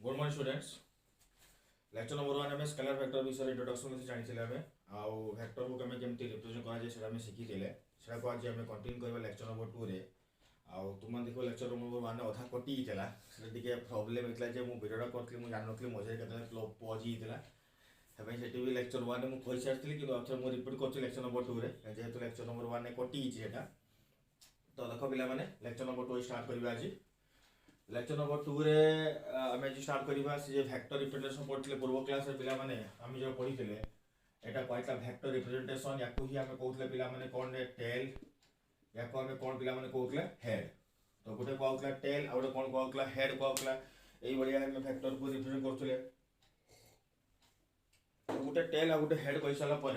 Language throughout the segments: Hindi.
Good morning students. Lecture number 1 में स्केलर वेक्टर विषय इंट्रोडक्शन में जानिथिले हमें आउ वेक्टर को केमे केमती रिप्रेजेंट करा जाय सेटा हमें सिखिथिले। सेटा को आज हमें कंटिन्यू करबा लेक्चर नंबर 2 रे। आउ तुम देखो लेक्चर नंबर 1 अधा कटि हितला सेटा दिके प्रॉब्लम हितला जे मु वीडियोटा करथली मु जान नथली मजे केते पॉज हितला। हमें सेठी भी लेक्चर 1 में मु कहि सारथली कि अक्षर मु रिपीट करथि लेक्चर नंबर 2 रे जेहेतु लेक्चर नंबर 1 ने कटि हिची एटा। तो देखो पिला माने लेक्चर नंबर 2 स्टार्ट करबा आज। लेक्चर नंबर 2 रे आम आज स्टार्ट करवा से वेक्टर रिप्रेजेंटेशन पढ़ते पूर्व क्लास पिला माने आम जो पढ़ी एटा कहता वेक्टर रिप्रेजेंटेशन या ही आम कहते पिला माने कौन टेल या आम कौन पिला माने कहते हेड। तो गोटे कहला टेल आ गोटे कौन कहला हेड कहला यही आम वेक्टर को रिप्रेजेंट करते। तो गोटे टेल आ गोटे हेड कही सारा पर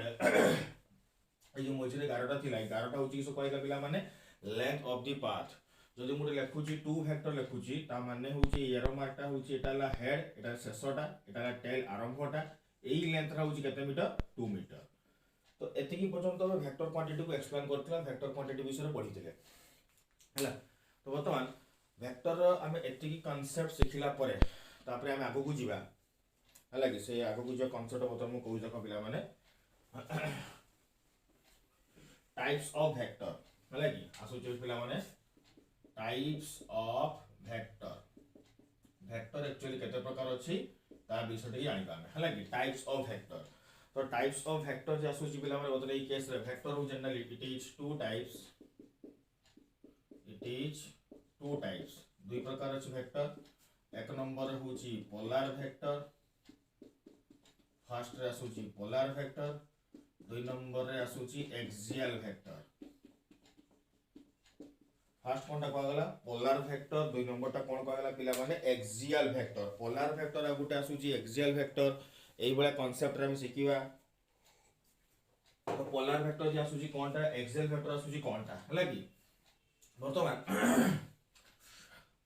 जो मझे 11टा थी 11टा हूँ किस कहला पिला माने लेंथ ऑफ द पाथ। जदि मुझे लिखुची 2 वेक्टर लिखुची ता माने होची एरो मार्कटा होची एटा ला हेड एटा शेषटा एटा ला टेल आरंभटा एई लेंथरा होची केते मीटर 2 मीटर। तो एतिकी पर्यंत हम वेक्टर क्वांटिटी को एक्सप्लेन करथला वेक्टर क्वांटिटी विषय पढिथिले हला। तो वर्तमान वेक्टर हम एतिकी कांसेप्ट सिखिला परे तापरे हम आगो को जीवा हला कि से आगो को जो कांसेप्ट वर्तमान को जक पिला माने टाइप्स ऑफ वेक्टर हला कि आसुचे पिला माने types of vector. Vector actually केते प्रकार अछि ता विषय जानि पामे हला कि टाइप्स ऑफ वेक्टर। तो टाइप्स ऑफ वेक्टर जे आसुची पिला माने बतले ई केस रे वेक्टर हो generally it is two types दुई प्रकार अछि वेक्टर। एक नंबर होची पोलर वेक्टर फर्स्ट रे आसुची पोलर वेक्टर दुई नंबर रे आसुची एक्सियल वेक्टर। फर्स्ट कोनटा कहगला पोलर वेक्टर दुई नंबरटा कोन कहगला पिला माने एक्सियल वेक्टर। पोलर वेक्टर आ गुटे आसुची एक्सियल वेक्टर एई बळे कांसेप्ट रे हम सिकिवा। तो पोलर वेक्टर जे आसुची कोनटा एक्सियल वेक्टर आसुची कोनटा हला कि वर्तमान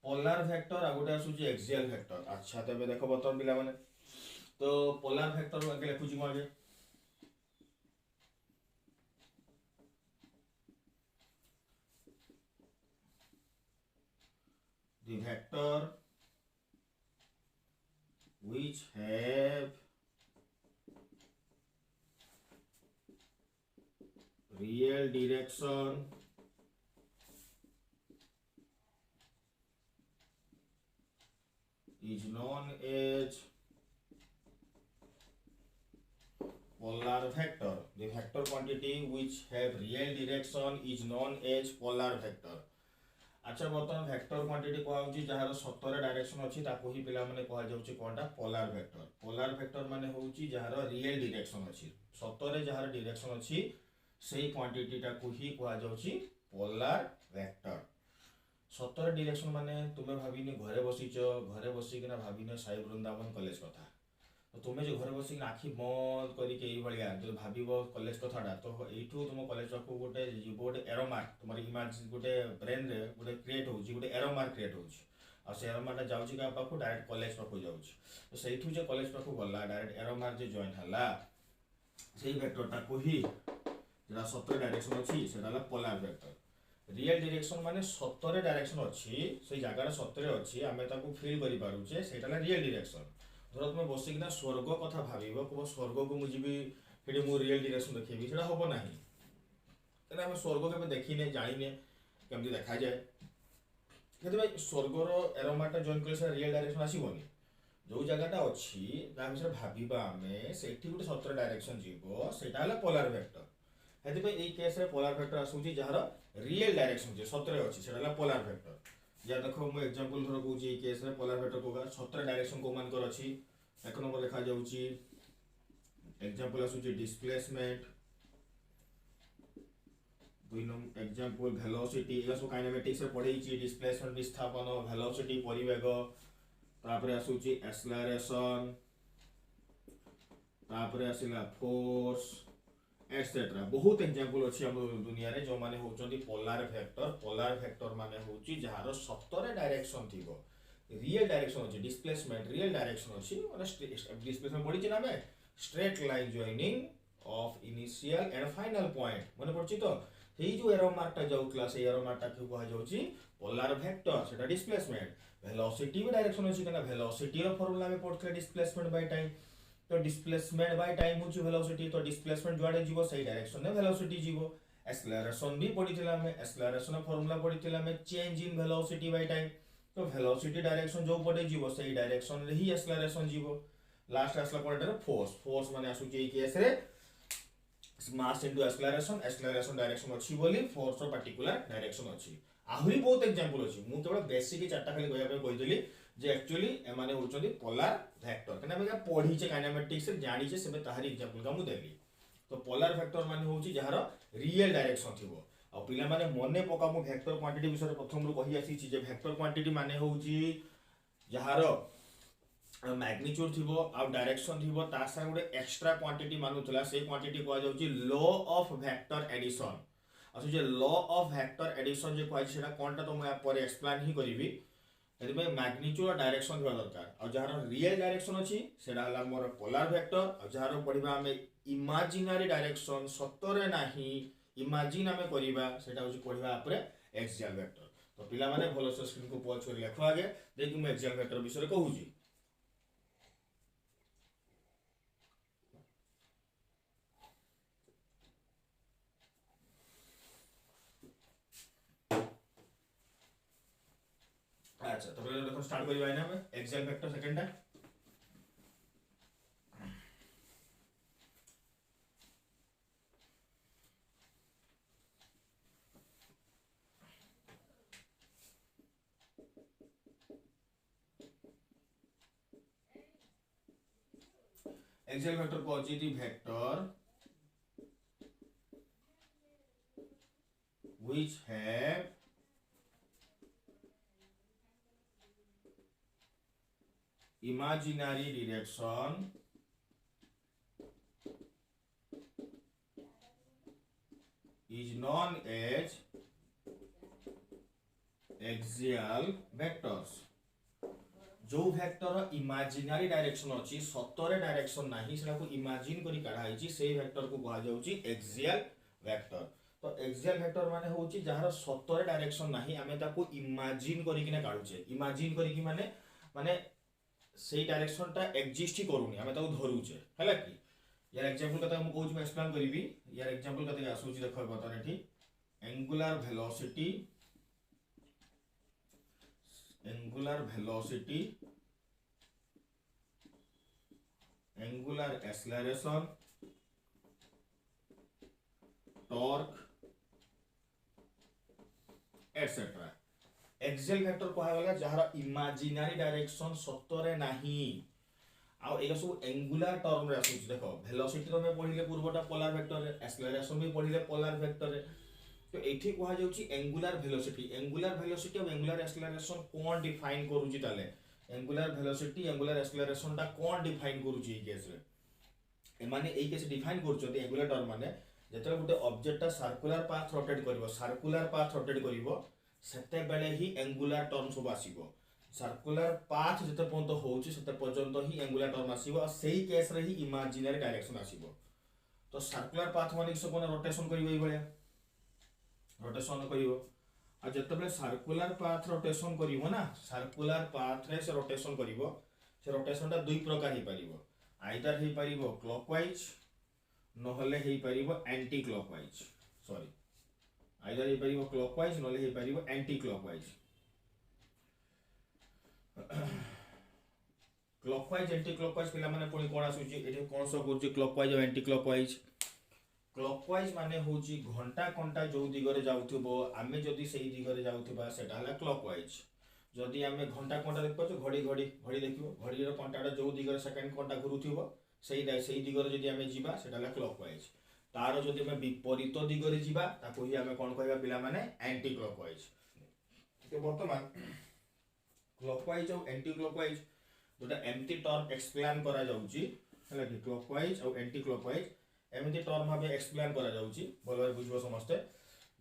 पोलर वेक्टर आ गुटे आसुची एक्सियल वेक्टर। अच्छा तबे देखो वर्तमान पिला माने तो पोलर वेक्टर आगे लिखुची म आगे the vector which have real direction is known as polar vector. The vector quantity which have real direction is known as polar vector. अच्छा बर्तमान वेक्टर क्वांटिटी कहउची जहार सतरे डायरेक्शन अछि ताको ही पिला माने कह जाउची कोनटा पोलर वेक्टर। पोलर वेक्टर माने होउची जहार रियल डायरेक्शन अछि सतरे जहार डायरेक्शन अछि सेही क्वांटिटी ताको ही कह जाउची पोलर वेक्टर। सतरे डायरेक्शन माने तुमे भाबिनी घरे बसिकिना भाबिने साई वृंदावन कॉलेज कथा। तो तुमे जो घरे बसिकिना आखि बंद करिके एई भलिया जो भाबिबो कॉलेज कथाडा तो एइठू तुम कॉलेज को गोटे जीवो गोटे एरो मार्क तुमर इमेज गोटे ब्रेन रे गोटे क्रिएट होउची गोटे एरो मार्क क्रिएट होउची आ से एरो मार्क जाउची का पाखु डायरेक्ट कॉलेज पाखु जाउची। तो सेइठू जे कॉलेज पाखु गला डायरेक्ट एरो मार्क जे जॉइन हला सेही वेक्टर ता को ही जेला सतरे डायरेक्शन अछि सेडाला पोलर वेक्टर। रियल डायरेक्शन माने सतरे डायरेक्शन अछि से जगह सतरे अछि आमे ताकू फील करि पारुचे सेटाला रियल डायरेक्शन। धर तुम बसिकिना स्वर्ग कथा भाविब को स्वर्ग को मुझे फिर मु रियल डायरेक्शन देखेबी सेटा होबो नाही तेना हम स्वर्ग के देखिने जानिने केमती देखा जाए केते भाई स्वर्गर एरोमाटा जॉइन करे से रियल डायरेक्शन आसीबोनी जो जगहटा अछि ता विषय भाबिबा हमें सेठी गुटे सतर डायरेक्शन जीवो सेटा हला पोलर वेक्टर। हेति भाई ए केस रे पोलर वेक्टर आसुची जहार रियल डायरेक्शन जे सतरे अछि सेटा हला पोलर वेक्टर। या देखो मु एग्जांपल धर कहूची केस रे पोलर वेक्टर को सतर डायरेक्शन को मान कर अछि एक नंबर लिखा जाउची एग्जांपल आसुची डिस्प्लेसमेंट दुई नंबर एग्जांपल वेलोसिटी एला सो काइनेमेटिक्स रे पढेइची डिस्प्लेसमेंट विस्थापन वेलोसिटी परिवेग तापरे आसुची एक्सेलरेशन तापरे आसिला फोर्स एटसेट्रा बहुत एग्जांपल अछि हम दुनिया रे जो माने होचंती पोलर वेक्टर माने होची जहार सतरे डायरेक्शन थिबो रियल डायरेक्शन अछि डिस्प्लेसमेंट रियल डायरेक्शन अछि माने डिस्प्लेसमेंट पढी छि ना में straight line joining of initial and final point माने पढछि तो हेई जो एरो मार्कटा जाउतला से एरो मार्कटा को कहा जाउची पोलर वेक्टर सेटा डिस्प्लेसमेंट वेलोसिटी भी डायरेक्शन अछि कना वेलोसिटी रो फार्मूला में पड़थले डिस्प्लेसमेंट बाय टाइम तो डिस्प्लेसमेंट बाय टाइम होची वेलोसिटी तो डिस्प्लेसमेंट जुआडे जीवो सही डायरेक्शन में वेलोसिटी जीवो एक्सेलरेशन भी पढ़ीथिला में एक्सेलरेशन फार्मूला पढ़ीथिला में change in velocity by time तो वेलोसिटी डायरेक्शन जो पड़े जीवो सही डायरेक्शन रे ही एक्सेलरेशन जीवो लास्ट आसला पॉइंट फोर्स माने आसु जे केस रे mass into acceleration acceleration direction अछि बोली फोर्स रो पर्टिकुलर डायरेक्शन अछि आहुरी बहुत एग्जांपल अछि मु केवल बेसिक चारटा खाली कहया पे कहि जे एक्चुअली एमाने होचंदी पोलर वेक्टर कना बेगा पढी छे काइनेमेटिक्स रे जानि छे सेबे ताहारी एग्जांपल का मु देली तो पोलर वेक्टर माने होची जहार रियल डायरेक्शन थिबो आ पिला माने मने पका मु वेक्टर क्वांटिटी विषय प्रथम रु कहि आसी छी जे वेक्टर क्वांटिटी माने होची जहार मैग्नीट्यूड थिबो आ डायरेक्शन थिबो ता सारे गुडे एक्स्ट्रा क्वांटिटी मानुतला से क्वांटिटी को जाउची लॉ ऑफ वेक्टर एडिशन असो जे लॉ ऑफ वेक्टर एडिशन जे कहै छेना कोनटा तो मैं पर एक्सप्लेन ही करिवि यदि में मैग्नीट्यूड और डायरेक्शन होबा दरकार और जहार रियल डायरेक्शन अछि सेडा हला मोर पोलर वेक्टर और जहार पढिबा हमें इमेजिनरी डायरेक्शन सत्तरे नाही इमेजिन हमें करिबा सेटा होची पढिबा आपरे एक्सियल वेक्टर तो पिला माने भलो से स्क्रीन को पॉज कर लेखो आगे देखि मैं एक्सियल वेक्टर विषय कहूची अच्छा तो पहले देखो स्टार्ट करिबा ना हम एक्सियल वेक्टर सेकंड है एक्सियल वेक्टर को अछि दी vector which have imaginary direction is known as axial vectors जो वेक्टर इमेजिनरी डायरेक्शन अछि सत्तरे डायरेक्शन नाही सेला को इमेजिन करी काढाई छी सेही वेक्टर को कहा जाउची एक्सियल वेक्टर तो एक्सियल वेक्टर माने होची जहार सत्तरे डायरेक्शन नाही हमें ताको इमेजिन करी किने काढुचे इमेजिन करी कि माने माने सेही डायरेक्शन ता एग्जिस्ट ही करूनी हमें ताको धरुचे हैला कि यार एग्जांपल कथा हम कहूची मैं एक्सप्लेन करिवि यार एग्जांपल कथा आसुची देखो बतन एठी angular velocity angular acceleration torque etcetera axial vector कहा गला जहार इमेजिनरी डायरेक्शन सत्तरे नाही आ एगा सब एंगुलर टर्म रे आसुची देखो वेलोसिटी रो में पढिले पूर्वटा पोलर वेक्टर रे एक्सेलरेशन भी पढिले पोलर वेक्टर रे तो एठी कहा जाउची एंगुलर वेलोसिटी और एंगुलर एक्सेलरेशन कोन डिफाइन करूची ताले एंगुलर वेलोसिटी एंगुलर एक्सेलरेशन ता कोन डिफाइन करूची ए केस रे ए माने ए केस डिफाइन करचोती एंगुलर टर्म माने जेतले गुटे ऑब्जेक्ट ता सर्कुलर पाथ रोटेट करिवो सेते बेले ही एंगुलर टर्म सब आसीबो सर्कुलर पाथ जते पर्यंत होउची सेते पर्यंत ही एंगुलर टर्म आसीबो और सेही केस रे ही इमेजिनरी डायरेक्शन आसीबो तो सर्कुलर पाथ माने किस कोन रोटेशन करिवो ए बळे रोटेशन करिवो आ जते बेले सर्कुलर पाथ रोटेशन करिवो ना सर्कुलर पाथ रे से रोटेशन करिवो से रोटेशन ता दुई प्रकार ही परिवो आइदर ही परिवो क्लॉकवाइज नहले ही परिवो एंटी क्लॉकवाइज सॉरी आइदर ही परिवो क्लॉकवाइज नहले ही परिवो anti clockwise clockwise anti clockwise पिला माने पुनी कोन आसुची एठी कोन सब होची क्लॉकवाइज और एंटी क्लॉकवाइज क्लॉकवाइज माने होची घंटा कंटा जो दिगरे जाउथबो आमे जदी सेही दिगरे जाउथबा सेटा हला क्लॉकवाइज जदी आमे घंटा कंटा देखबो घड़ी देखिबो घड़ी रो कंटाडा जो दिगरे सेकंड कंटा घुरुथबो सेही दिगरे जदी आमे जिबा सेटा हला क्लॉकवाइज तार जदी आमे विपरीत दिगरे जिबा ताको ही आमे कोन कहबा पिला माने एंटी क्लॉकवाइज तो वर्तमान क्लॉकवाइज और एंटी क्लॉकवाइज जोटा एमटी टर्म एक्सप्लेन करा जाउची हला कि क्लॉकवाइज और एंटी क्लॉकवाइज एमती टर्म भाबे एक्सप्लेन करा जाउची भल भाबे बुझबो समस्ते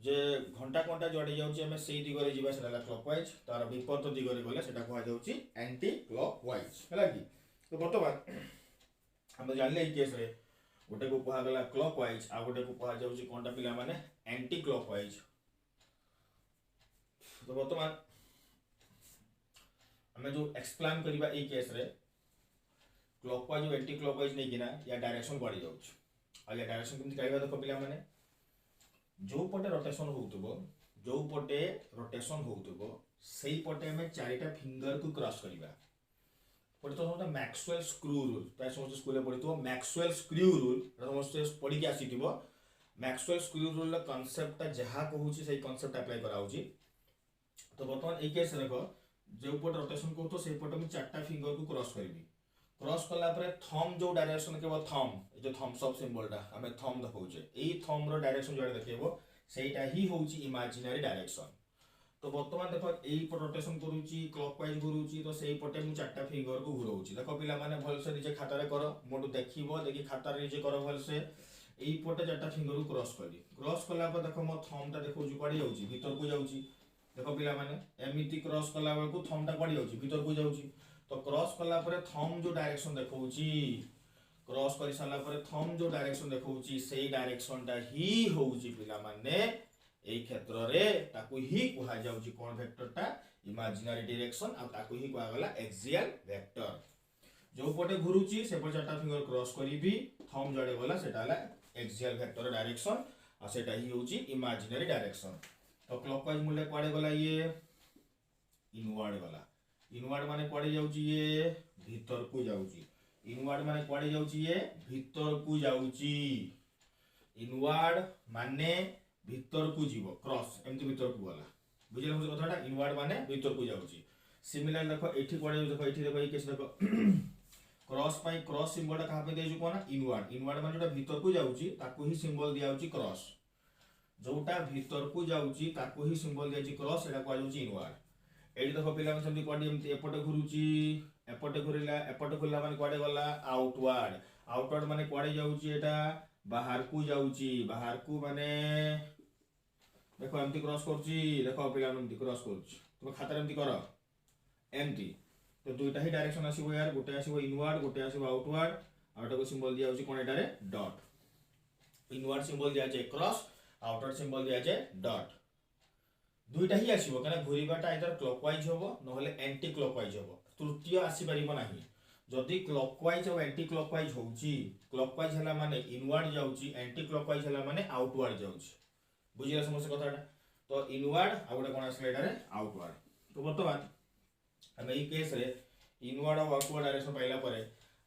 जे घंटा कंटा जोडे जाउची हमें सेही दिगरे जिबा सेटा क्लॉकवाइज तार विपरीत दिगरे गले सेटा कहा जाउची एंटी क्लॉकवाइज हला कि तो वर्तमान हम जानले ई केस रे गोटे को कहा गला क्लॉकवाइज आ गोटे को कहा जाउची कोनटा पिला माने एंटी क्लॉकवाइज। तो बर्तमान आम जो एक्सप्लेन करबा ए केस रे क्लॉकवाइज और एंटी क्लॉकवाइज नहीं किना या डायरेक्शन बढ़ी जाउछ आ या डायरेक्शन केमति काइबा देखो पिला माने जो पटे रोटेशन होउतबो जो पटे रोटेशन होउतबो सेही पटे हमें चारिटा फिंगर को क्रॉस करबा पड़े तो समझ मैक्सवेल स्क्रू रूल प्राय समस्त स्कूल पढ़ी मैक्सवेल स्क्रू रूल समस्त पढ़ी के आसीथिबो मैक्सवेल स्क्रू रूल रा कांसेप्ट जहा कहूची सही कांसेप्ट अप्लाई कराउची। तो बर्तमान ए केस देखो जो पट रोटेशन को तो सेही पटे मैं चारटा फिंगर को क्रॉस करबी क्रॉस कला परे थंब जो डायरेक्शन केबो थंब जो थम्स अप सिंबल टा हमें थंब देखौचे एई थंब रो डायरेक्शन जो देखेबो सेहीटा ही होउची इमेजिनरी डायरेक्शन। तो बर्तमान देख यही रोटेशन करूची क्लॉकवाइज घुरूची तो सही पटे मु चारटा फिंगर को घुराऊची देख पिला माने भल से निजे खाता रे करो मोटू देखिबो देखि खाता रे निजे करो भल से एई पटे चारटा फिंगर को क्रॉस करी क्रॉस कला पर देखो मो थंब टा देखौची पड़ी जाउची भीतर को जाउची देखो पिला माने एमिति क्रॉस कला बेल को थंब टा पड़ी जाउची भीतर को जाउची। तो क्रॉस कला पर थंब जो डायरेक्शन देखौची क्रॉस करि साला पर थंब जो डायरेक्शन देखौची सेही डायरेक्शन टा ही होउची पिला माने एई क्षेत्र रे ताकू ही कुहा जाउची कोन वेक्टर टा इमेजिनरी डायरेक्शन आ ताकू ही कुहा गला एक्सियल वेक्टर। जो पटे घुरुची से पर चारटा फिंगर क्रॉस करिबी थंब जड़े गला सेटा हला एक्सियल वेक्टर डायरेक्शन आ सेटा ही होउची इमेजिनरी डायरेक्शन। तो क्लॉकवाइज मूल्य कुआडे गला ये इनवर्ड गला इनवर्ड माने कुआडे जाउची ये भीतर को जाउची इनवर्ड माने कुआडे जाउची ये भीतर को जाउची इनवर्ड माने भीतर को जीव क्रॉस एमती भीतर को गला बुझिले हम कथाटा इनवर्ड माने भीतर को जाउची। सिमिलर देखो एठी कोडे देखो एठी देखो ए केस देखो क्रॉस पाई क्रॉस सिंबल टा कहा पे देजु कोना इनवर्ड इनवर्ड माने जोटा भीतर को जाउची ताकू ही सिंबल दिया जाउची क्रॉस जोटा भीतर को जाउची ताकू ही सिंबल दिया जाउची क्रॉस एटा को जाउची इनवर्ड। एठी देखो पिला सेमती कोडी एमती एपटे घुरुची एपटे घुरिला एपटे खुला माने कोडे गला आउटवर्ड आउटवर्ड माने कोडे जाउची एटा बाहर को जाउची बाहर को माने देखो एमती क्रॉस करची देखो पिला एमती क्रॉस करची तुम खाता एमती करो एमती तो दुईटा ही डायरेक्शन आसीबो यार गोटे आसीबो इनवर्ड गोटे आसीबो आउटवर्ड आउटवर्ड को सिंबल दिया होची कोन एटारे डॉट इनवर्ड सिंबल दिया जाय क्रॉस आउटवर्ड सिंबल दिया जाय डॉट दुईटा ही आसीबो काना घुरीबाटा आइदर क्लॉकवाइज होबो नहले एंटी क्लॉकवाइज होबो तृतीय आसी परिबो नाही। जदि क्लॉकवाइज और एंटी क्लॉकवाइज होउची क्लॉकवाइज हला माने इनवर्ड जाउची एंटी क्लॉकवाइज हला माने आउटवर्ड जाउची बुझिया समस्त कथाटा। तो इनवर्ड आ गोटे कोन आसले एटारे आउटवर्ड। तो वर्तमान हम एई केस रे इनवर्ड और आउटवर्ड डायरेक्शन पाइला परे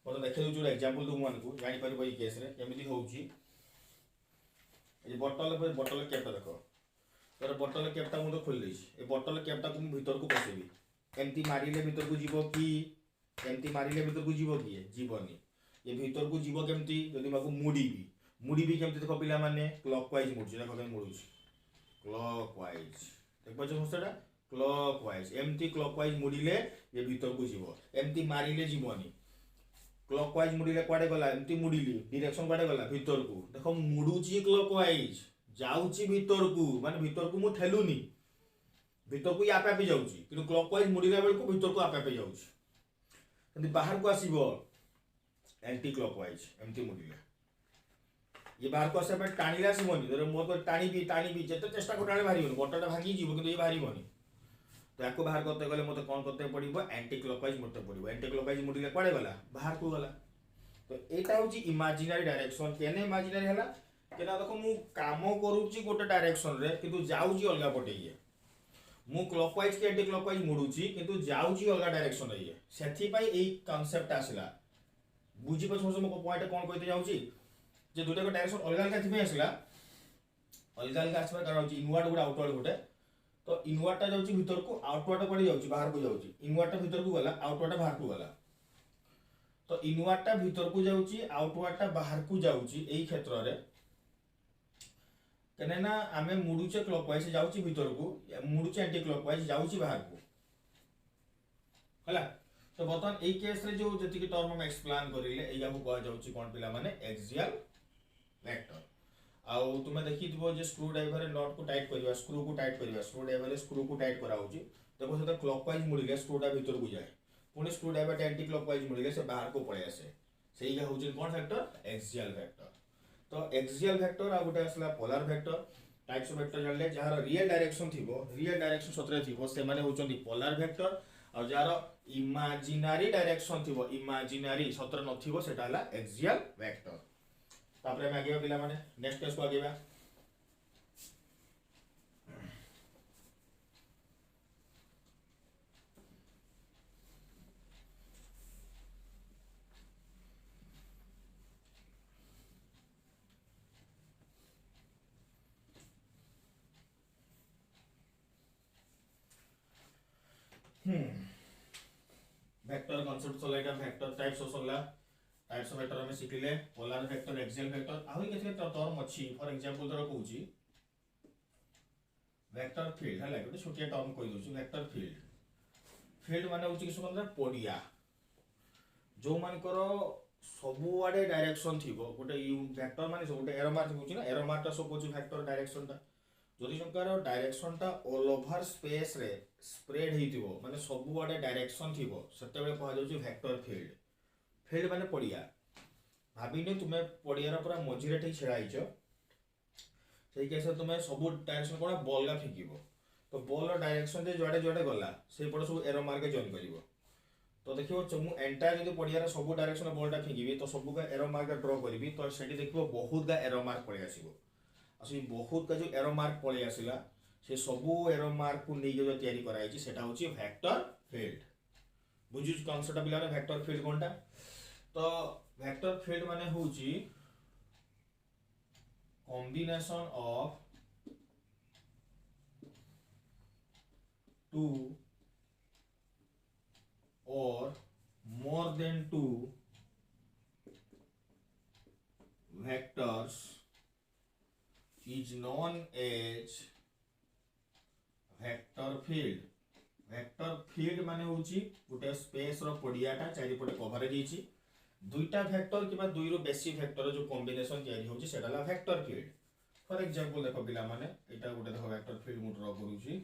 मतलब देखै जो एग्जांपल दु मानकू जानि परबो एई केस रे केमिति होउची ए बोतल कैपटा देखो तर बोतल कैपटा मु तो खोल देछि ए बोतल कैपटा को भीतर को पसेबी एमती मारिले भीतर को जीवो कि एमती मारिले भीतर को जीवो कि जीवनी ये भीतर को जीवो केमती जदि माको मुड़ी भी केमती देखो पिला माने क्लॉकवाइज मुड़ी देखो केम मुडुछ क्लॉकवाइज देखो जो हस्तटा क्लॉकवाइज एमती क्लॉकवाइज मुड़ीले ये भीतर को जीवो एमती मारिले जीवनी क्लॉकवाइज मुड़ीले कुआडे गला एमती मुड़ीली डायरेक्शन कुआडे गला भीतर को देखो मुडुची क्लॉकवाइज जाउची भीतर को माने भीतर को मु ठेलुनी भीतर को आपे आपे जाउची किंतु क्लॉकवाइज मुड़ीला बेल को भीतर को आपे आपे जाउची यदि बाहर को आसीबो एंटी क्लॉकवाइज एमती मुड़ीला ये बाहर को आसे पे टाणीला सिमोनी धर मोर को टाणी भी जते चेष्टा कोटाले भारीबो बोटटा भांगी जीवो किंतु ये भारीबोनी तो याको बाहर करते गले मते कोन करते पड़िबो एंटी क्लॉकवाइज मते पड़िबो एंटी क्लॉकवाइज मुड़ीला कुआडे गला बाहर को गला। तो एटा होची इमेजिनरी डायरेक्शन केने इमेजिनरी हला केना देखो मु काम करूची गोटे डायरेक्शन रे किंतु जाउची अलगा पटे ये मु क्लॉकवाइज के एंटी क्लॉकवाइज मुडुची किंतु जाउची अलगा डायरेक्शन रे ये सेथि पई एई कांसेप्ट आसिला बुझी पछो मो पॉइंट कोन कहिते जाउची जे दुटा को डायरेक्शन अलगा अलगा थिबे आसिला अलगा अलगा आसबा कारण होची इनवर्ड गोटे आउटवर्ड गोटे तो इनवर्ड टा जाउची भीतर को आउटवर्ड पड़ी जाउची बाहर को जाउची इनवर्ड टा भीतर को गला आउटवर्ड टा बाहर को गला। तो इनवर्ड टा भीतर को जाउची आउटवर्ड टा बाहर को जाउची एई क्षेत्र रे कने ना आमे मुडुचे क्लॉकवाइज जाउची भीतर को मुडुचे एंटी क्लॉकवाइज जाउची बाहर को हला। तो बतन एई केस रे जो जति के टर्म हम एक्सप्लेन करिले एया को कह जाउची कोन पिला माने एक्सियल वेक्टर। आउ तुमे देखि दिबो जे स्क्रू ड्राइवर रे नट को टाइट करबा स्क्रू को टाइट करबा स्क्रू ड्राइवर रे स्क्रू को टाइट करा होची देखो से क्लॉकवाइज मुड़िले स्क्रूटा भीतर को जाए पुणी स्क्रू ड्राइवर एंटी क्लॉकवाइज मुड़िले से बाहर को पळे आसे सेही होची कोन फैक्टर एक्सियल वेक्टर। तो एक्सियल वेक्टर आ गोटे आसला polar vector. Types of vector जानले जहार रियल डायरेक्शन थिबो रियल डायरेक्शन सतरे थिबो से माने होचंदी पोलर वेक्टर और जहार इमेजिनरी डायरेक्शन थिबो इमेजिनरी सतरे नथिबो सेटा हला एक्सियल वेक्टर तापरे हम आगे पिला माने नेक्स्ट क्लास को आगे बा वेक्टर कांसेप्ट सला एटा वेक्टर टाइप्स सला टाइप्स ऑफ वेक्टर हमें शिखिले पोलर वेक्टर एक्सियल वेक्टर आहुरी केते टर्म अछि फॉर एग्जांपल धर कहूची वेक्टर फील्ड हला गोटे छोटिया टर्म कहि दोछु वेक्टर फील्ड माने होची कि सुमंद्र पडिया जो मानकर सबु आडे डायरेक्शन थिबो गोटे वेक्टर माने गोटे एरो मार्क होची ना एरो मार्क सब होची वेक्टर डायरेक्शन ता जदि जंकार डायरेक्शन टा ऑल ओवर स्पेस रे स्प्रेड हेतिबो माने सबु आडे डायरेक्शन थिबो सेते बेले कहा जाउची वेक्टर फील्ड माने पडिया भाबिने तुमे पडिया रा पूरा मझिरे ठीक छेड़ा हिचो सेही केस तुमे सबु डायरेक्शन कोना बॉल ला फेकिबो तो बॉल डायरेक्शन जे जोडे जोडे गला से पड सब एरो मार्क जॉइन करिवो तो देखियो चमु एंटायर जदि पडिया रा सबु डायरेक्शन बॉल टा फेकिबी तो सबु का एरो मार्क ड्रॉ करबी तो सेठी देखिबो बहुत गा एरो मार्क पडे आसीबो असि बहुत का जो एरो मार्क पडे आसिला से सबु एरो मार्क को नै जो तयारी कराइछि सेटा होछि वेक्टर फील्ड बुझुछ कांसेप्ट बिला वेक्टर फील्ड कोनटा तो वेक्टर फील्ड माने होची combination of two or more than two vectors is known as vector field vector field माने होची गोटे स्पेस रो पडियाटा चारि पटे कवरेज हिची दुईटा वेक्टर किबा दुई रो बेसी वेक्टर जो कॉम्बिनेशन तयारी होची सेटाला वेक्टर फील्ड फॉर एग्जांपल देखो पिला माने एटा गोटे देखो वेक्टर फील्ड मु ड्रा करूची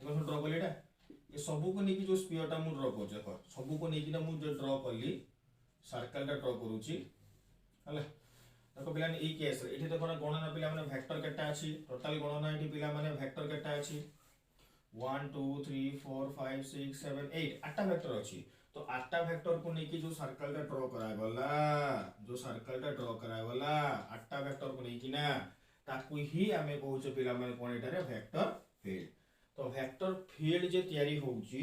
देखो ड्रा कलिटा ये सबु को नेकी जो स्फीयर टा मु ड्रा करछ देखो सबु को नेकी ना मु जो ड्रा करली सर्कल टा ड्रा करूची हला देखो पिला ने ई केस रे एठी देखो ना गणना पिला माने वेक्टर केटा अछि टोटल गणना एठी पिला माने वेक्टर केटा अछि 1 2 3 4 5 6 7 8 आठटा वेक्टर अछि तो आठटा वेक्टर को नेकी जो सर्कल टा ड्रा कराय गला आठटा वेक्टर को नेकी ना ताकू ही हमें कहउछ पिला माने कोन एटा रे वेक्टर फील्ड तो वेक्टर फील्ड जे तयारी होउची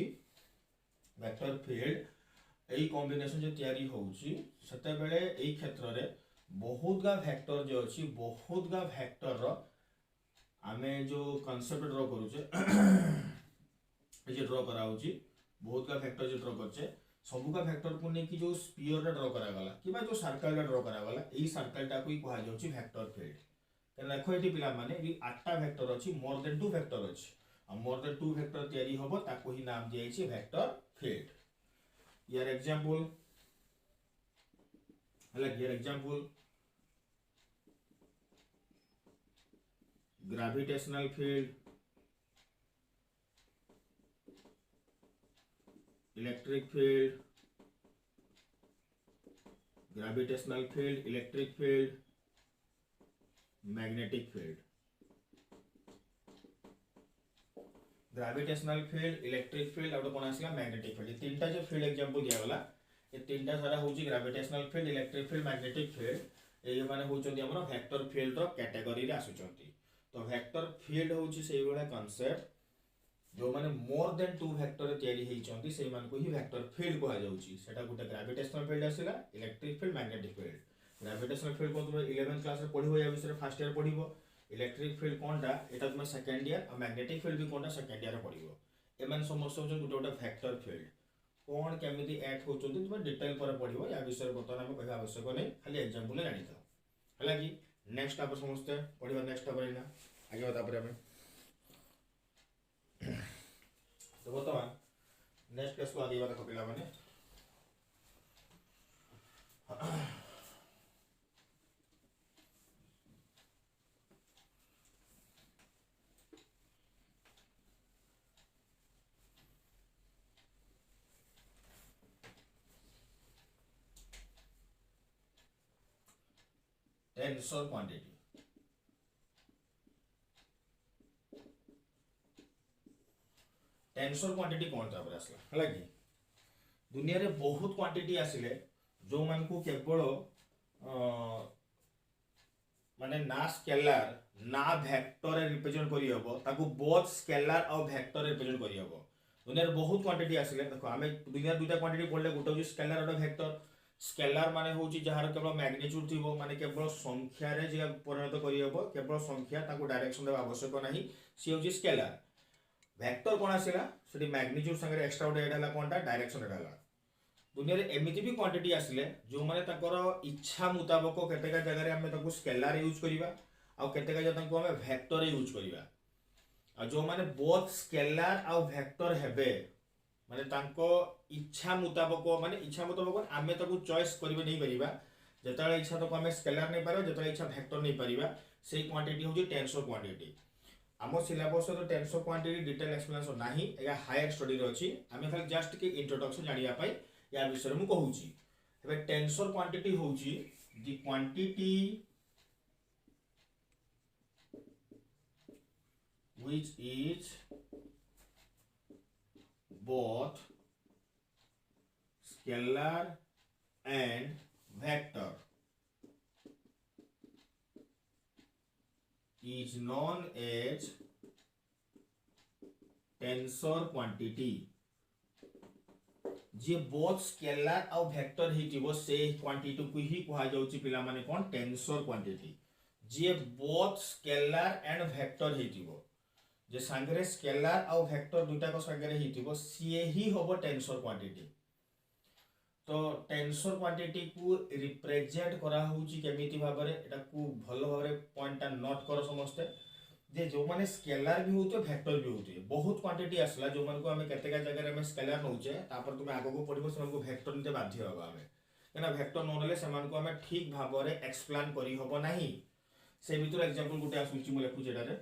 वेक्टर फील्ड एई कॉम्बिनेशन जे तयारी होउची सते बेले एई क्षेत्र रे बहुत गा वेक्टर जो अछि बहुत गा वेक्टर रो आमे जो कांसेप्ट ड्रा करूचे जे ड्रा करा होची बहुत गा वेक्टर जे ड्रा करचे सबु का वेक्टर को नेकी जो स्फीयर रे ड्रा करा गला किबा जो सर्कल रे ड्रा करा गला एई सर्कल टा को कहा जाउची वेक्टर फील्ड त देखो एठी पिला माने ई आठटा वेक्टर अछि मोर देन 2 वेक्टर अछि आ मोर देन 2 वेक्टर तयारी होबो ताको ही नाम दिया अछि वेक्टर फील्ड यार एग्जांपल हला यार example gravitational field electric field gravitational field electric field magnetic field gravitational field electric field और कौन आसला magnetic field तीनटा जो field एग्जांपल दिया गला ये तीनटा सारा होची gravitational field electric field magnetic field ए माने होचंती हमर वेक्टर फील्ड रो कैटेगरी रे आसुचंती तो वेक्टर फील्ड होची सेही वाला कांसेप्ट जो माने मोर देन 2 वेक्टर तयारी हेचंती सेही मान को ही वेक्टर फील्ड कहा जाउची सेटा गुटे ग्रेविटेशनल फील्ड आसीला electric field magnetic field gravitational field को तुम 11th क्लास रे पढिबो या विषय फर्स्ट ईयर पढिबो इलेक्ट्रिक फील्ड कोनटा एटा तुम सेकंड ईयर और मैग्नेटिक फील्ड भी कोनटा सेकंड ईयर रे पढिबो एमन समस्त हो गुटे गुटे वेक्टर फील्ड कोन केमिति ऐड होचंती तुम डिटेल पर पढिबो या विषय बर्तमान हम कहबा आवश्यक नै खाली एग्जांपल जानि थाओ हला कि नेक्स्ट आप समस्त पढिबा नेक्स्ट आप ना आगे बता पर हमें तो बर्तमान नेक्स्ट क्लास को आगे बता पिला माने टेंसर क्वांटिटी। टेंसर क्वांटिटी कौन तापर आसला हला कि दुनिया रे बहुत क्वांटिटी आसिले जो मान को केवल माने ना स्केलार ना वेक्टर रिप्रेजेंट करी हबो ताको बोथ स्केलार और वेक्टर रिप्रेजेंट करी हबो। दुनिया रे बहुत क्वांटिटी आसिले देखो आमे दुनिया दुटा क्वांटिटी पढले गोटे होची स्केलार और वेक्टर। स्केलार माने होची जहार केवल मैग्नीट्यूड थिबो माने केवल संख्या रे जे परिणत करी हबो केवल संख्या ताको डायरेक्शन देबा आवश्यक नाही सी होची स्केलार। वेक्टर कोन आसिला सेठी मैग्नीट्यूड संगे एक्स्ट्रा गोटे एडा हला कोनटा डायरेक्शन एडा हला। दुनिया रे एमिति भी क्वांटिटी आसिले जो माने ताकर इच्छा मुताबिक केतेका जगह रे हमें ताको स्केलार यूज करिबा आ केतेका जगह ताको हमें वेक्टर यूज करिबा। आ जो माने बोथ स्केलार आ वेक्टर हेबे माने तांको इच्छा मुताबिक आमे ताको चॉइस करिबे नहीं परिबा जेतले इच्छा ताको हमें स्केलार नहीं पारो जेतले इच्छा वेक्टर नहीं परिबा सेही क्वांटिटी होची टेंसर क्वांटिटी। आमो सिलेबस रो टेंसर क्वांटिटी डिटेल एक्सप्लेनेशन नाही एगा हायर स्टडी रो अछि आमे खाली जस्ट के इंट्रोडक्शन जानिया पाई या विषय मु कहूची। एबे टेंसर क्वांटिटी होची the quantity which is both scalar and vector is known as tensor quantity। जे बोथ स्केलार और वेक्टर हिटिबो से क्वांटिटी को ही कहा जाउची पिला माने कोन टेंसर क्वांटिटी। जे बोथ स्केलार एंड वेक्टर हिटिबो जे संगरे स्केलार और वेक्टर दुटा को संगरे हिटिबो से ही होबो टेंसर क्वांटिटी। तो टेंसर क्वांटिटी को रिप्रेजेंट करा होउची केमिति भाबरे एटा को भलो भाबरे पॉइंटटा नोट करो समस्ते जे जो माने स्केलार भी होतो वेक्टर भी होतो बहुत क्वांटिटी आसला जो मन को हमें केतेका जगह रे हमें स्केलार नउचे तापर तुमे आगो को पडिबो से मन को वेक्टर निते बाध्य होबा हमें केना वेक्टर न होले से मन को हमें ठीक भाबरे एक्सप्लेन करी होबो नाही। से भीतर एग्जांपल गुटे आसुची मु लेखु जेडा रे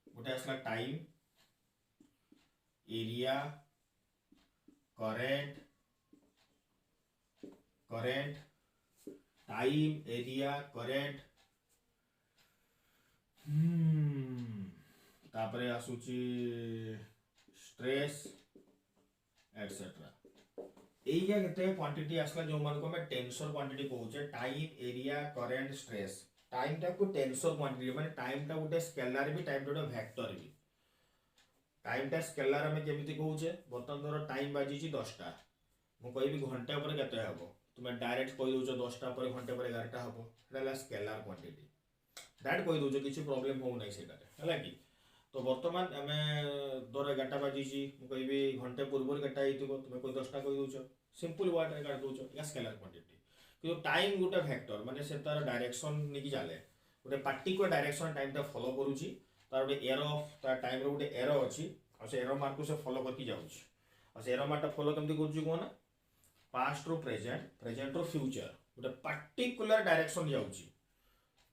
गोटे आसला time area current time area current तापरे आसुची स्ट्रेस एटसेट्रा। एइया केते क्वांटिटी आसला जो मान को हमें टेंसर क्वांटिटी कहउचे time area current stress. Time टा को टेंसर क्वांटिटी माने टाइम टा गोटे स्केलार भी टाइम टा वेक्टर भी। टाइम टा स्केलार हमें केमिति कहउचे बर्तन धरो टाइम बाजी ची 10 टा मु कहबी घंटा पर केते हबो तुमे डायरेक्ट कहि दोछ 10 टा पर घंटे पर 11 टा हबो एला स्केलार क्वांटिटी दैट कहि दोछ किछि प्रॉब्लम हो नै सेटा हला कि। तो वर्तमान हमें धरो 11 टा बाजी ची मु कहबी घंटे पूर्व केटा हितिबो तुमे कोइ 10 टा कहि दोछ सिंपल वर्ड रे काट दोछ या स्केलार क्वांटिटी। कि टाइम गोटे वेक्टर माने से तार डायरेक्शन नेकी जाले गोटे पार्टिकुलर डायरेक्शन टाइम टा फॉलो करूची तार गोटे एरो तार टाइम रो गोटे एरो अछि आ से एरो मार्क को से फॉलो करके जाउची आ से एरो मार्क टा फॉलो केमति करूची कोना पास्ट रो प्रेजेंट रो फ्यूचर गोटे पार्टिकुलर डायरेक्शन जाउची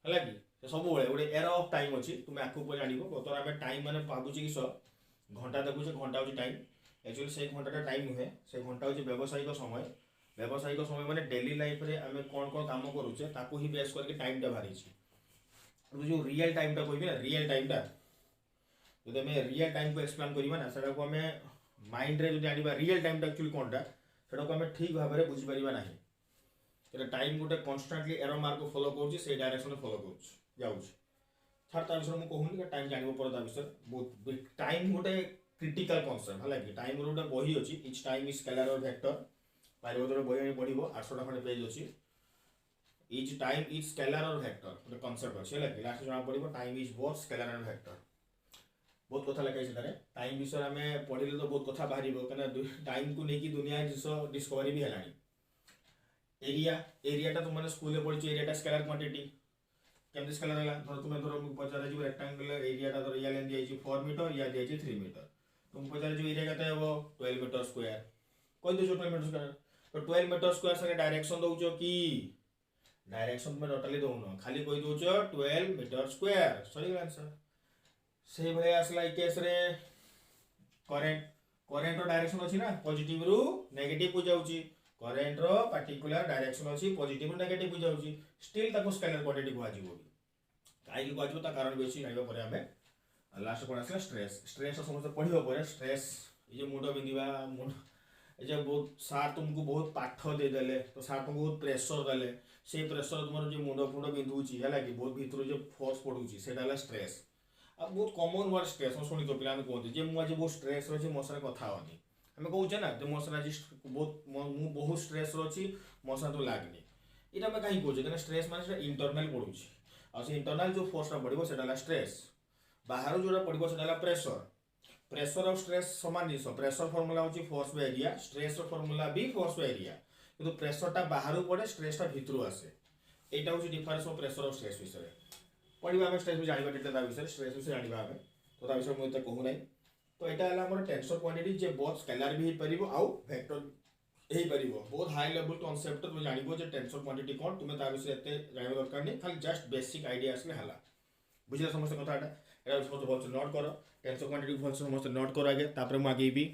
हला कि से सब बेले गोटे एरो ऑफ टाइम अछि तुमे आकु को जानिबो बतर हमें टाइम माने भाबुची कि घंटा देखुचे घंटा होची टाइम एक्चुअली से घंटाटा टाइम हुए से घंटा होची व्यावसायिक समय माने डेली लाइफ रे हमें कोन कोन काम करूचे ताको ही बेस करके टाइम टा भारी छी। जो रियल टाइम टा कहबी ना रियल टाइम टा जदि हमें रियल टाइम को एक्सप्लेन करिबा ना सेटा को हमें माइंड रे जदि आनिबा रियल टाइम टा एक्चुअली कोनटा सेटा को हमें ठीक भाबरे बुझि परिबा नाही। एटा टाइम गोटे कांस्टेंटली एरो मार्क को फॉलो करूची से डायरेक्शन में फॉलो करूची जाउची छाड़ता विषय मु कहूनी कि टाइम जानिबो परदा विषय बहुत टाइम गोटे क्रिटिकल कांसेप्ट हला कि टाइम रो गोटे बही अछि इच टाइम इज स्केलर और वेक्टर पारिबोधर बही पढ़िबो 800 खंडे पेज अछि इच टाइम इज स्केलर और वेक्टर गोटे कांसेप्ट अछि हला कि लास्ट जना पढ़िबो time is both scalar and vector बहुत कथा लिखा छै तारे टाइम विषय हमें पढ़िले तो बहुत कथा बाहरिबो कना टाइम को लेकी दुनिया जिसो डिस्कवरी भी हेलानी। एरिया टा तुम माने स्कूल रे पढ़िछ एरिया टा स्केलर क्वांटिटी केमति स्केलर हला धर तुमे धर पचारे जो रेक्टेंगुलर एरिया टा धर या लेन दिया छै 4 मीटर या दिया छै 3 मीटर तुम पचारे जो एरिया कते हेबो 12 मीटर स्क्वायर कोइ दो 12 मीटर स्क्वायर तो 12 मीटर स्क्वायर संगे डायरेक्शन दउचो की डायरेक्शन में टोटली दउनो खाली कोइ दउचो 12 मीटर स्क्वायर सही आंसर। से भले आसला ई केस रे करंट रो डायरेक्शन अछि ना पॉजिटिव रु नेगेटिव को जाउची करेन्ट रो पर्टिकुलर डायरेक्शन अछि पॉजिटिव नेगेटिव बुझा होछि स्टिल ताको स्केलर क्वांटिटी को आजिबो काई की को ता कारण बेसी जानिबा परे हमें लास्ट कोन आसला स्ट्रेस स्ट्रेस समस्त पढिबो परे स्ट्रेस ये मुंड बिंदिबा मुंड जे बहुत सार तुमको बहुत पाठ दे देले तो सार तुमको बहुत प्रेशर देले से प्रेशर तुमर जो मुंड फुंड बिंदुची हैला कि बहुत भीतर जो फोर्स पडुची सेटा हला स्ट्रेस अब बहुत कॉमन वर्ड स्ट्रेस हम सुनी तो पिला ने कहते जे मु आज बहुत स्ट्रेस रछि मो सरे कथा होनी हमें कहूचे ना जे मो सरे आज बहुत मु बहुत स्ट्रेस रछि मो सरे तो लागनी इटा में काई कहूचे कि स्ट्रेस माने सेटा इंटरनल पडुची आ से इंटरनल जो फोर्स रा पडिबो सेटा हला स्ट्रेस बाहर जोरा पडिबो सेटा हला प्रेशर प्रेशर और स्ट्रेस समान जिस प्रेशर फॉर्मूला होची फोर्स बाय एरिया स्ट्रेस रो फॉर्मूला भी फोर्स बाय एरिया किंतु प्रेशर टा बाहर पड़े स्ट्रेस टा भीतर आसे एटा होची डिफरेंस ऑफ प्रेशर और स्ट्रेस विषय पढ़िबा हम स्ट्रेस भी जानिबा डेटा ता विषय स्ट्रेस विषय जानिबा हम तो ता विषय मु त कहू नै तो एटा हला हमर टेंसर क्वांटिटी जे बहुत स्केलर भी हे परिबो आउ वेक्टर हे परिबो बहुत हाई लेवल कांसेप्ट तो जानिबो जे टेंसर क्वांटिटी कोन तुमे ता विषय एते जानिबा दरकार नै खाली जस्ट बेसिक आईडिया असले हला बुझिला समस्त कथाटा एटा समस्त बहुत नोट करो टेंसर क्वांटिटी बहुत समस्त नोट करो आगे तापर मु आगे भी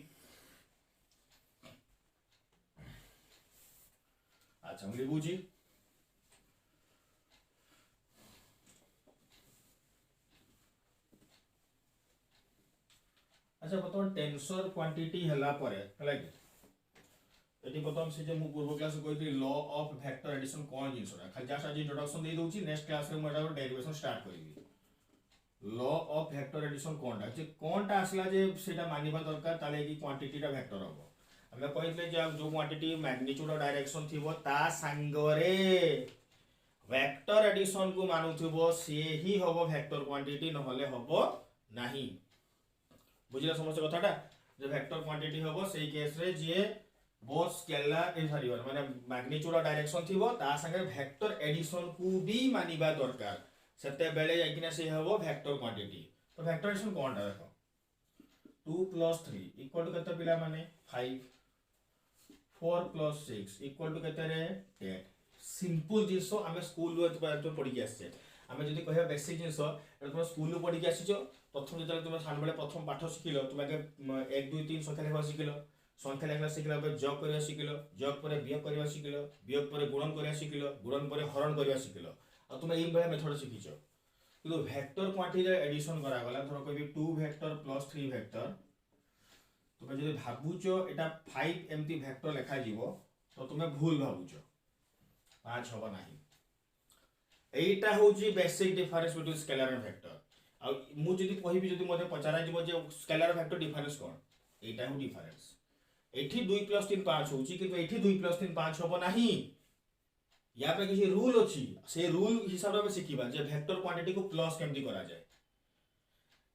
अच्छा हम लिबुजी अच्छा बर्तमान टेंसर क्वांटिटी हला परे हला कि एटी बर्तमान से जे मु पूर्व क्लास कहथि लॉ ऑफ वेक्टर एडिशन कोन जिंसरा खाली जस्ट आज इंट्रोडक्शन दे दोची नेक्स्ट क्लास रे मोरा डेरिवेशन स्टार्ट करिवि लॉ ऑफ वेक्टर एडिशन कोनटा जे कोनटा आसला जे सेटा मानिबा दरकार ताले कि क्वांटिटी टा वेक्टर हबो हमें कहथले जे जो क्वांटिटी मैग्नीट्यूड और डायरेक्शन थिबो ता संगरे वेक्टर एडिशन को मानुथिबो से ही हबो वेक्टर क्वांटिटी न होले हबो नाही बुझिला समस्त कथाटा जे वेक्टर क्वांटिटी हबो सेही केस रे जे बोथ स्केलर इन सॉरी माने मैग्नीट्यूड और डायरेक्शन थिबो ता संगे वेक्टर एडिशन को भी मानिबा दरकार सेते बेले जाइकिना से हबो वेक्टर क्वांटिटी तो वेक्टर एडिशन कोनटा देखो 2 + 3 इक्वल टू कते पिला माने 5 4 + 6 इक्वल टू कते रे 10 सिंपल जिंसो हमें स्कूल रो पढ़ी के आछे हमें जदि कहबा बेसिक जिंसो तुम स्कूल रो पढ़ी के आछियो प्रथम जेतले तुम सान बेले प्रथम पाठ शिखिलो तुम आगे 1 2 3 संख्या लेखा शिखिलो संख्या लेखा शिखिला पे जोग करबा शिखिलो जोग पर वियोग करबा शिखिलो वियोग पर गुणन करबा शिखिलो गुणन पर हरण करबा शिखिलो आ तुम एई बळे मेथड शिखिचो किंतु वेक्टर क्वांटिटी रे एडिशन करा गला धरो कहबी 2 वेक्टर + 3 वेक्टर तुम जदि भाबुचो एटा 5 एमटी वेक्टर लेखा जीवो तो तुम भूल भाबुचो 5 होबा नाही एटा होची basic difference between scalar and vector आ मु जदि कहबी जदि मते पचारा जीवो जे स्केलर वेक्टर डिफरेंस कोन एटा हो डिफरेंस एठी 2 + 3 5 होची किंतु एठी 2 + 3 5 होबो नाही या पे किसी रूल अछि से रूल हिसाब रे सिखिबा जे वेक्टर क्वांटिटी को प्लस केमती करा जाय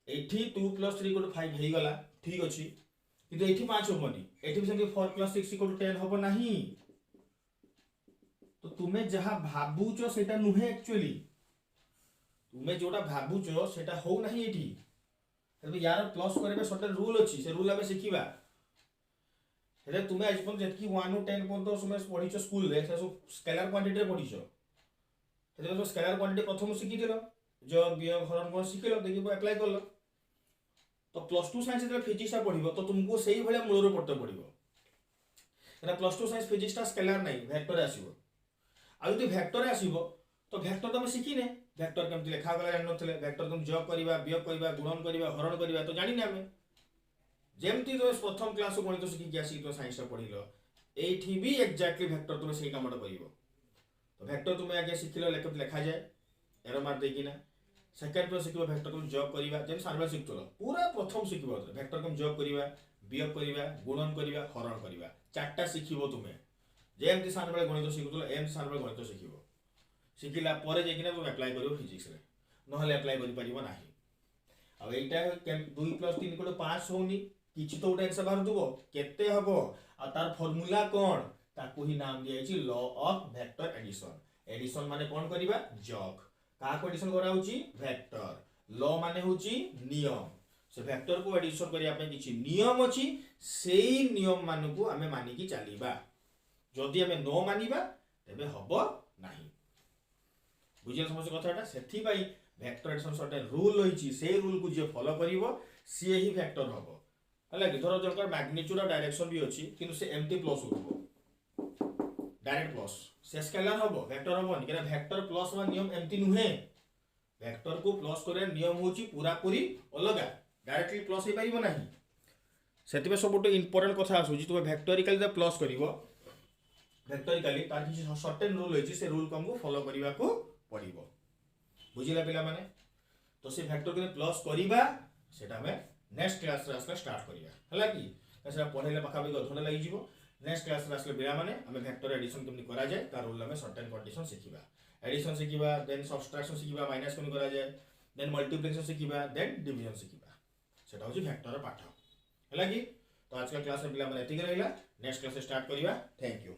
एठी 2 + 3 = 5 हेई गला ठीक अछि किंतु एठी 5 होबनी एठी भी 4 + 6 = 10 होबो नाही तो तुमे जहा भाबुचो सेटा नुहे एक्चुअली तुमे जोटा भाबुचो सेटा हो नाही एठी तबे यार प्लस करबे सर्टेन रूल अछि से रूल हमें सिखिबा हेले तुमे आज पन जेतकी 1 टू 10 पन तो तुमे पढिचो स्कूल रे से स्केलर क्वांटिटी रे पढिचो हेले तो स्केलर क्वांटिटी प्रथम सिखि दिलो जो वियोग हरण कोन सिखिलो देखिबो अप्लाई करलो तो +2 साइंस रे फिजिक्स ता पढिबो तो तुमको सेही भले मूल रो पढते पढिबो एना +2 साइंस फिजिक्स ता स्केलर नै वेक्टर आसीबो आ जदि वेक्टर आसीबो तो वेक्टर तो हम सिखिने वेक्टर केमति लेखा गला जान नथले वेक्टर तुम जोग करबा वियोग करबा गुणन करबा हरण करबा तो जानि ना हमें जेमती तो प्रथम क्लास गणित शिखि आसी तो साइंस पढ़िलो एठी भी एक्जेक्टली वेक्टर तुम सेही कामटा करिवो तो वेक्टर तुम आगे शिखिलो लेखा जाए एरो मार देकिना सेकंड पे शिखिलो वेक्टर तुम जॉब करिवा जेम सानबा शिखतलो पूरा प्रथम शिखिबो वेक्टर तुम जॉब करिवा वियोग करिवा गुणन करिवा हरण करिवा चारटा शिखिबो तुमे जेमती सानबा गणित शिखतलो एम सानबा गणित शिखिबो शिखिला परे जेकिना तुम अप्लाई करिवो फिजिक्स रे नहले अप्लाई करि परिबो नाही अब एटा 2 + 3 = 5 होनी किछि तो उठा आंसर बाहर दुबो केते हबो आ तार फार्मूला कोन ताकू ही नाम दिया छि law of vector addition addition माने कोन करिबा जॉग का को एडिशन करा होची वेक्टर लॉ माने होची नियम से वेक्टर को एडिशन करिया पे किछि नियम अछि सेही नियम मानु को हमें मानि की चलीबा जदी हमें नो मानिबा तबे हबो नाही बुझिया समझ कथाटा सेथि पई वेक्टर एडिशन सर्टेन रूल होईची से रूल को जे फॉलो करिवो से ही वेक्टर हबो हला कि धरो जकर मैग्नीट्यूड और डायरेक्शन भी अछि किंतु से एमटी प्लस होबो डायरेक्ट प्लस से स्केलर हम वेक्टर हम क्या वेक्टर प्लस वा नियम एमती नुहे वेक्टर को प्लस करे नियम होची पूरा पूरी अलग डायरेक्टली प्लस हो पारिबो नाही सेतिबे सबटो इंपोर्टेंट कथा आसुची तुम वेक्टोरिकली जब प्लस करिवो वेक्टोरिकली तार किछि सर्टेन रूल होची से रूल को हमको फॉलो करिवा को पड़िबो बुझिला पिला माने तो से वेक्टर को प्लस करिबा सेटा हमें नेक्स्ट क्लास रे आसला स्टार्ट करिया हला कि सेटा पढेले पाखा भी अधोने लागि जिवो नेक्स्ट क्लास रे आसले बिला माने हमें वेक्टर एडिशन केमनि करा जाय तार रूल हमें सर्टेन कंडीशन सिखिबा एडिशन सिखिबा देन सबट्रैक्शन सिखिबा माइनस केमनि करा जाय देन मल्टीप्लिकेशन सिखिबा देन डिवीजन सिखिबा सेटा होची वेक्टर पाठ हला कि तो आज का क्लास में पिला माने एतिक रहिला नेक्स्ट क्लास स्टार्ट करिवा थैंक यू।